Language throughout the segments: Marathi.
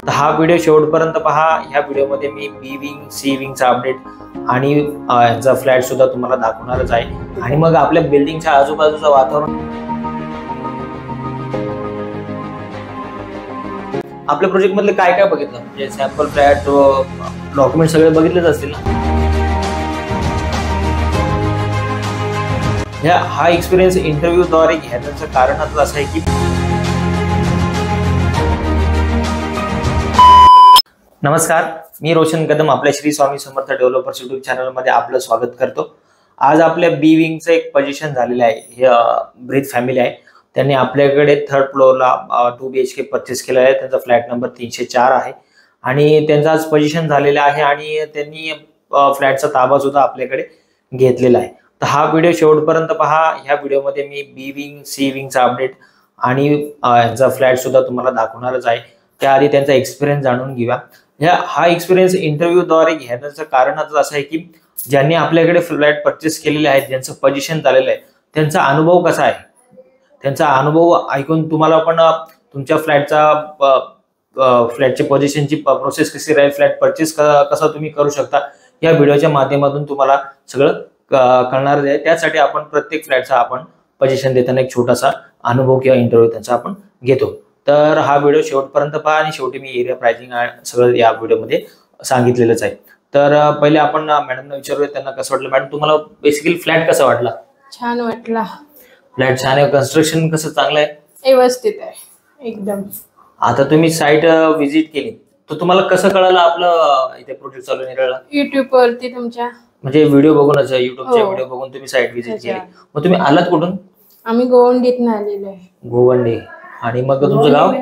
तर हा व्हिडिओ शेवटपर्यंत पहा। ह्या व्हिडिओमध्ये मी बी विंग सी विंगचा अपडेट आणि यांचा फ्लॅट सुद्धा तुम्हाला दाखवणारच आहे। आणि मग आपल्या बिल्डिंगच्या आजूबाजूचं वातावरण, आपल्या प्रोजेक्ट मधले काय काय बघितलं, म्हणजे सॅम्पल फ्लॅट डॉक्युमेंट सगळे बघितलेच असतील ना। हा एक्सपिरियन्स इंटरव्ह्यू द्वारे घेण्याचं कारणच असं आहे की नमस्कार, मी रोशन कदम आपल्या Shri Swami Samarth developers YouTube channel मध्ये आपलं स्वागत करतो। आज आपल्या बी विंगचं एक पोझिशन झालेलं आहे। हे ब्रीथ फॅमिली आहे, त्यांनी आपल्याकडे थर्ड फ्लोअरला 2 BHK परचेस केलेला आहे। त्यांचा फ्लॅट नंबर 304 आहे आणि त्यांचा आज पोझिशन झालेला आहे आणि त्यांनी फ्लॅटचा ताबा सुद्धा आपल्याकडे घेतलेला आहे। तर हा व्हिडिओ शेवटपर्यंत पहा। ह्या व्हिडिओमध्ये मी बी विंग सी विंगचा अपडेट आणि यांचा फ्लॅट सुद्धा तुम्हाला दाखवणारच आहे। त्याआधी त्यांचा एक्सपिरियन्स जाणून घेऊया। हा एक्सपिरियन्स इंटरव्ह्यू द्वारे घेण्याचं कारणच असं आहे की ज्यांनी आपल्याकडे फ्लॅट परचेस केलेले आहेत, ज्यांचं पोझिशन झालेलं आहे, त्यांचा अनुभव कसा आहे, त्यांचा अनुभव ऐकून तुम्हाला पण तुमच्या फ्लॅटची पोझिशनची प्रोसेस कशी राहील, फ्लॅट परचेस कसा तुम्ही करू शकता, या व्हिडिओच्या माध्यमातून तुम्हाला सगळं कळणार आहे। त्यासाठी आपण प्रत्येक फ्लॅटचा आपण पोझिशन देताना एक छोटासा अनुभव किंवा इंटरव्ह्यू त्यांचा आपण घेतो। तर हा व्हिडिओ शेवटपर्यंत पहा आणि शेवटी मी एरिया प्राइसिंग सगळं या व्हिडिओमध्ये सांगितलेलंच आहे। तर पहिले आपण मॅडमना विचारूया त्यांना कसं वाटलं। मॅडम, तुम्हाला बेसिकली फ्लॅट कसा वाटला? छान वाटला। फ्लॅट छान आहे, कन्स्ट्रक्शन कसं चांगलं आहे? व्यवस्थित आहे एकदम। आता तुम्ही साइट व्हिजिट केली तर तुम्हाला कसं कळालं आपलं इथे प्रोजेक्ट चालू आहे? युट्यूब वरती तुमच्या म्हणजे व्हिडिओ बघूनच, युट्यूबचे व्हिडिओ बघून तुम्ही साइट व्हिजिट केली। मग तुम्ही आलात कुठून? आम्ही गोवंडीतून आलेलो आहे। गोवंडी। आणि मग तुमचं गाव?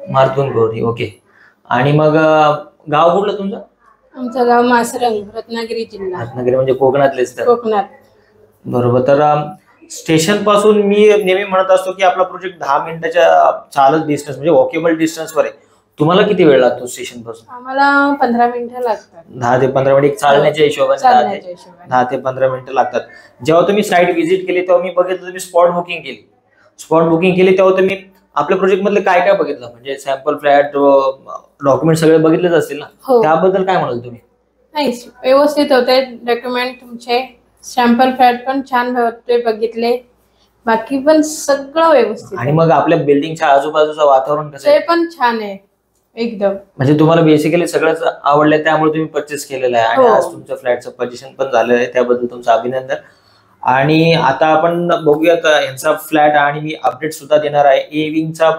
मारतून गोवंडी। ओके। आणि मग गाव कुठलं तुमचं? आमचं गाव मासरंग, रत्नागिरी जिल्हा। रत्नागिरी म्हणजे कोकणातलेच तर? कोकणात। बरोबर। तर स्टेशन पासून मी नेहमी म्हणत असतो की आपला प्रोजेक्ट 10 मिनिटाच्या चालत डिस्टन्स म्हणजे वॉकेबल डिस्टन्सवर आहे। तुम्हाला किती वेळ लागतो स्टेशन पासून? आम्हाला 15 मिनिटं लागतात। 10 ते 15 मिनिट चालण्याच्या हिशोबाने 10 ते 15 मिनिटं लागतात। जेव्हा तुम्ही साइट व्हिजिट केली तेव्हा मी बघितलं तुम्ही स्पॉट बुकिंग केली। स्पॉट बुकिंग केली तेव्हा तुम्ही आपल्या प्रोजेक्ट मधले काय काय बघितलं, म्हणजे सॅम्पल फ्लॅट डॉक्युमेंट सगळे बघितलेच असतील ना। त्याबद्दल काय म्हणाल तुम्ही? नाही, व्यवस्थित होते डॉक्युमेंट तुमचे। सॅम्पल फ्लॅट पण छान होते, बघितले। बाकी पण सगळं व्यवस्थित। आणि मग आपल्या बिल्डिंगच्या आजूबाजूचं वातावरण कसं आहे? ते पण छान आहे एकदम। म्हणजे तुम्हाला बेसिकली सगळंच आवडलंय त्यामुळे तुम्ही परचेस केलेलं आहे आणि आज तुमच्या फ्लॅटचं पोझिशन पण झालेलं आहे, त्याबद्दल तुमचं अभिनंदन। आणि आता आपण बघूयात यांचा फ्लॅट आणि मी अपडेट सुद्धा देणार आहे। ए विंगचा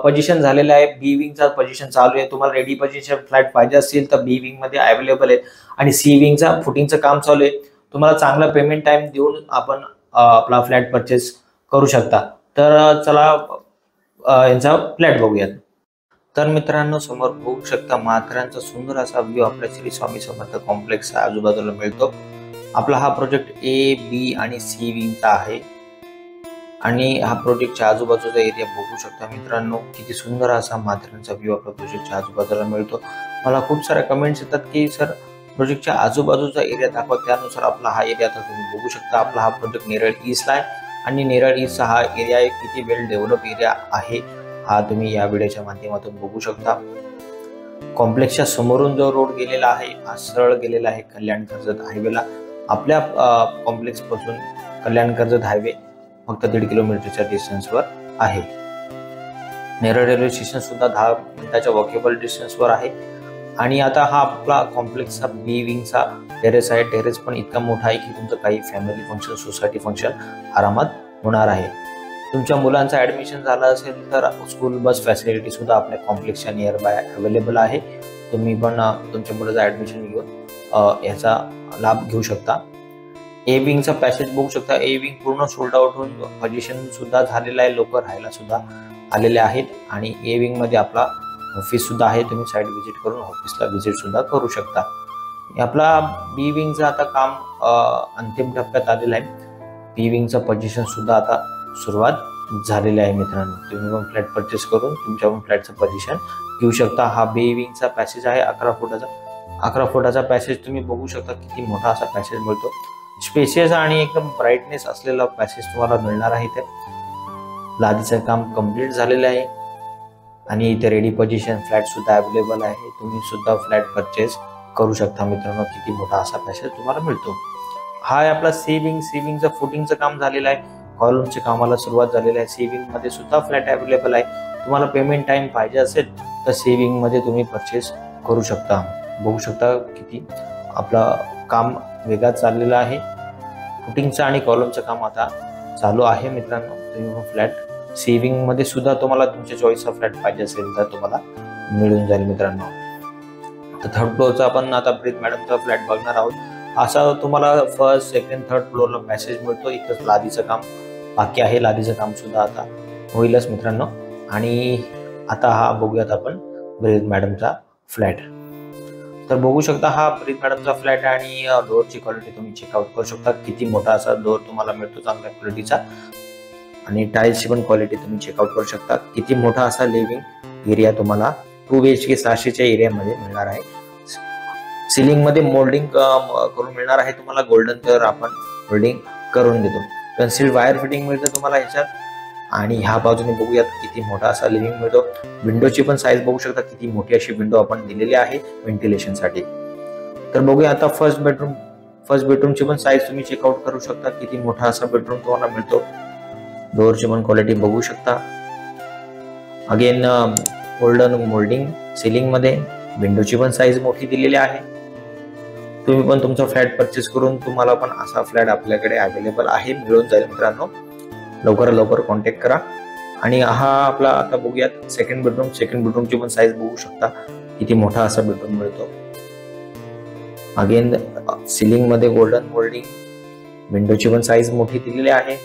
पोझिशन झालेला आहे, बी विंगचा पोझिशन चालू आहे। तुम्हाला रेडी पोझिशन फ्लॅट पाहिजे असेल तर बी विंग मध्ये अवेलेबल आहे आणि सी विंगचा फुटिंगचं काम चालू आहे। तुम्हाला चांगला पेमेंट टाइम देऊन आपण आपला फ्लॅट परचेस करू शकता। तर चला यांचा फ्लॅट बघूयात। तर मित्रांनो, समोर बघू शकता माथेरानचा सुंदर असा व्ह्यू आपल्या श्री स्वामी समर्थ कॉम्प्लेक्स आजूबाजूला मिळतो। आपला हा प्रोजेक्ट ए, बी आणि सी विंगचा आहे आणि हा प्रोजेक्टच्या आजूबाजूचा एरिया बघू शकता मित्रांनो। किती सुंदर असा माथेरानचा व्ह्यू आपल्या प्रोजेक्टच्या आजूबाजूला मिळतो। मला खूप साऱ्या कमेंट्स येतात की सर प्रोजेक्टच्या आजूबाजूचा एरिया दाखवा, त्यानुसार आपला हा एरिया आता तुम्ही बघू शकता। आपला हा प्रोजेक्ट नेरळ ईस्टला आहे आणि नेरळ ईस्टचा हा एरिया एक किती वेल डेव्हलप एरिया आहे हा तुम्ही या व्हिडिओच्या माध्यमातून बघू शकता। कॉम्प्लेक्सच्या समोरून जो रोड गेलेला आहे हा सरळ गेलेला आहे कल्याण कर्जत हायवेला। आपल्या कॉम्प्लेक्स पासून कल्याण कर्जत हायवे फक्त 1.5 किलोमीटरच्या डिस्टन्सवर आहे। नेरळ रेल्वे स्टेशन सुद्धा 10 मिनिटाच्या वॉकेबल डिस्टन्सवर आहे। आणि आता हा आपला कॉम्प्लेक्सचा बी विंगचा टेरेस आहे। टेरेस पण इतका मोठा आहे की तुमचं काही फॅमिली फंक्शन, सोसायटी फंक्शन आरामात होणार आहे। तुमच्या मुलांचं ऍडमिशन झालं असेल तर स्कूल बस फॅसिलिटी सुद्धा आपल्या कॉम्प्लेक्सच्या नियर बाय अवेलेबल आहे। तुम्ही पण तुमच्या मुलाचं ऍडमिशन घेऊन याचा लाभ घेऊ शकता। ए विंगचा पॅसेज बघू शकता। ए विंग पूर्ण सोल्ड आउट होऊन पोझिशन सुद्धा झालेला आहे, लोक राहायला सुद्धा आलेले आहेत आणि ए विंग मध्ये आपला ऑफिस सुद्धा आहे। तुम्ही साइट व्हिजिट करून ऑफिसला व्हिजिट सुद्धा करू शकता। आपला बी विंगचं आता काम अंतिम टप्प्यात आलेलं आहे। बी विंगचं पोझिशन सुद्धा आता सुरुवात झालेली आहे मित्रांनो। तुम्ही पण फ्लॅट परचेस करून तुमच्या पण फ्लॅटचं पोझिशन घेऊ शकता। हा बी विंगचा पॅसेज आहे 11 फुटाचा। 11 फुटाचा पॅसेज तुम्ही बघू शकता, किती मोठा असा पॅसेज मिळतो। स्पेशियस आणि एकदम ब्राईटनेस असलेला पॅसेज तुम्हाला मिळणार आहे। इथे लादीचं काम कम्प्लीट झालेलं आहे। आणि इथे रेडी पोझिशन फ्लॅट सुद्धा अवेलेबल आहे. तुम्ही सुद्धा फ्लॅट परचेस करू शकता मित्रांनो. किती मोठा असा पॅसेज तुम्हाला मिळतो. हा आहे आपला सिविंगचं फुटिंगचं काम झालेलं आहे. कॉलमच्या कामाला सुरुवात झालेली आहे. सेव्हिंग मध्ये सुद्धा फ्लॅट अवेलेबल आहे. तुम्हाला पेमेंट टाइम पाहिजे असेल तर सेव्हिंग मध्ये तुम्ही परचेस करू शकता. बघू शकता किती आपला काम वेगात चाललेलं आहे. फुटिंगचं आणि कॉलमचं काम आता चालू आहे मित्रांनो. तुम्ही फ्लॅट सेव्हिंग मध्ये सुद्धा तुम्हाला तुमच्या चॉईसचा फ्लॅट पाहिजे असेल तर तुम्हाला मिळून जाईल मित्रांनो. तर थर्ड फ्लोअरचा आपण आता प्रीत मॅडमचा फ्लॅट बघणार आहोत. असा तुम्हाला फर्स्ट सेकंड थर्ड फ्लोअरला पॅसेज मिळतो. इथंच लादीचं काम बाकी आहे. लादीचं काम सुद्धा आता होईलच मित्रांनो. आणि आता हा बघूयात आपण प्रीत मॅडमचा फ्लॅट. तर बघू शकता हा प्रीत मॅडमचा फ्लॅट आणि डोअरची क्वालिटी तुम्ही चेकआउट करू शकता. किती मोठा असा डोअर तुम्हाला मिळतो चांगल्या क्वालिटीचा. आणि टाईल्सची पण क्वालिटी तुम्ही चेकआउट करू शकता. किती मोठा असा लिव्हिंग एरिया तुम्हाला 2 BHK 600च्या एरियामध्ये मिळणार आहे. सिलिंग मध्ये मोल्डिंग करून मिळणार आहे तुम्हाला. गोल्डन कलर आपण मोल्डिंग करून देतो. कन्सिल्ड वायर फिटिंग मिळतं तुम्हाला ह्याच्यात. आणि ह्या बाजूने बघूयात किती मोठा असा लिव्हिंग मिळतो. विंडोची पण साईज बघू शकता. किती मोठी अशी विंडो आपण दिलेली आहे व्हेंटिलेशन साठी. तर बघूया आता फर्स्ट बेडरूमची पण साईज तुम्ही चेकआउट करू शकता. किती मोठा असा बेडरूम तुम्हाला मिळतो. डोअरची पण क्वालिटी बघू शकता. अगेन गोल्डन मोल्डिंग सिलिंग मध्ये. विंडोची पण साईज मोठी दिलेली आहे. तुम्ही पण तुमचा फ्लॅट परचेस करून तुम्हाला पण असा फ्लॅट आपल्याकडे अवेलेबल आहे, मिळून जाईल मित्रांनो. लवकरात लवकर कॉन्टॅक्ट करा. आणि हा आपला आता बघूयात सेकंड बेडरूमची पण साईज बघू शकता. किती मोठा असा बेडरूम मिळतो. अगेन सिलिंग मध्ये गोल्डन मोल्डिंग. विंडोची पण साईज मोठी दिलेली आहे.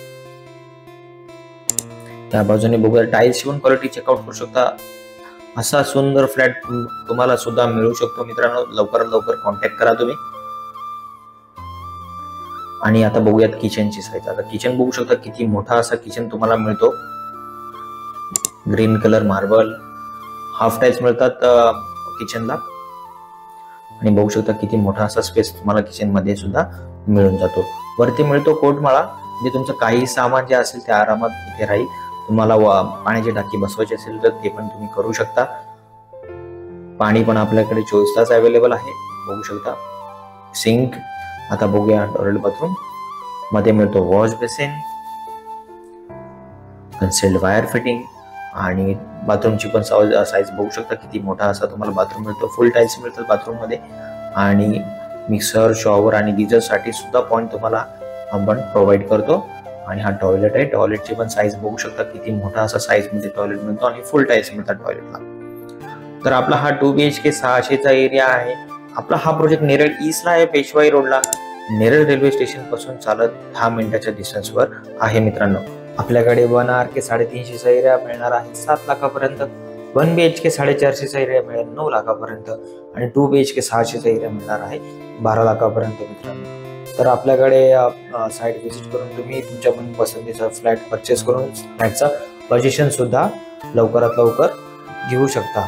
त्या बाजूने बघूया टाईल्सची पण क्वालिटी चेकआउट करू शकता. असा सुंदर फ्लॅट तुम्हाला सुद्धा मिळू शकतो मित्रांनो. लवकरात लवकर कॉन्टॅक्ट करा तुम्ही. आणि आता बघूयात किचनची साईज. आता किचन बघू शकता. किती मोठा असा किचन तुम्हाला मिळतो. Green colour marble half tiles मिळतात किचनला. आणि बघू शकता किती मोठा असा स्पेस तुम्हाला किचन मध्ये सुद्धा मिळून जातो. वरती मिळतो कोटमाळा. म्हणजे तुमचं काही सामान जे असेल ते आरामात इथे राहील. तुम्हाला पाण्याची टाकी बसवायची असेल तर ते पण तुम्ही करू शकता. पाणी पण आपल्याकडे 24 तास अवेलेबल आहे. बघू शकता सिंक. आता बघूया टॉयलेट बाथरूम मध्ये मिळतो wash basin, concealed wire fitting. आणि बाथरूमची पण साईज बघू शकता. किती मोठा असा तुम्हाला बाथरूम मिळतो. फुल टाईल्स मिळतात बाथरूम मध्ये. आणि मिक्सर शॉवर आणि गिझर साठी सुद्धा पॉइंट तुम्हाला आपण प्रोव्हाइड करतो. आणि हा टॉयलेट आहे. टॉयलेटची पण साईज बघू शकता. किती मोठा असा साईज मध्ये टॉयलेट मिळतो. आणि फुल टाईल्स मिळतात टॉयलेटला. तर आपला हा 2 BHK 600चा एरिया आहे. आपला हा प्रोजेक्ट नेरळ ईस्टला आहे, पेशवाई रोडला. नेरळ रेल्वे स्टेशन पासून चालत 10 मिनिटाच्या डिस्टन्सवर आहे मित्रांनो. आपल्याकडे 1 RK 350चा एरिया मिळणार आहे 7 लाखापर्यंत. 1 BHK 450चा एरिया मिळेल 9 लाखापर्यंत. आणि 2 BHK 600चा एरिया मिळणार आहे 12 लाखापर्यंत मित्रांनो. तर आपल्याकडे साईट व्हिजिट करून तुम्ही तुमच्या पण पसंतीचा फ्लॅट परचेस करून फ्लॅटचा पोझिशन सुद्धा लवकरात लवकर घेऊ शकता.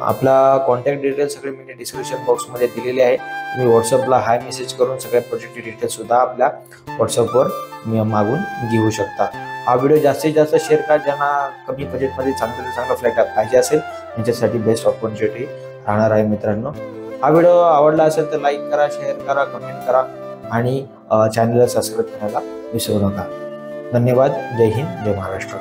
आपला कॉन्टॅक्ट डिटेल सगळे मी डिस्क्रिप्शन बॉक्स मध्ये दिलेले आहे. तुम्ही व्हॉट्सअपला हाय मेसेज करून सगळ्या प्रोजेक्टची डिटेल सुद्धा आपल्या व्हॉट्सअपवर मागून घेऊ शकता. हा व्हिडिओ जास्तीत जास्त शेअर करा. ज्यांना कमी बजेटमध्ये चांगला फ्लॅट पाहिजे असेल त्यांच्यासाठी बेस्ट ऑपॉर्च्युनिटी राहणार आहे मित्रांनो. हा व्हिडिओ आवडला असेल तर लाईक करा, शेअर करा, कमेंट करा आणि चॅनलला सबस्क्राईब करायला विसरू नका. धन्यवाद. जय हिंद, जय महाराष्ट्र.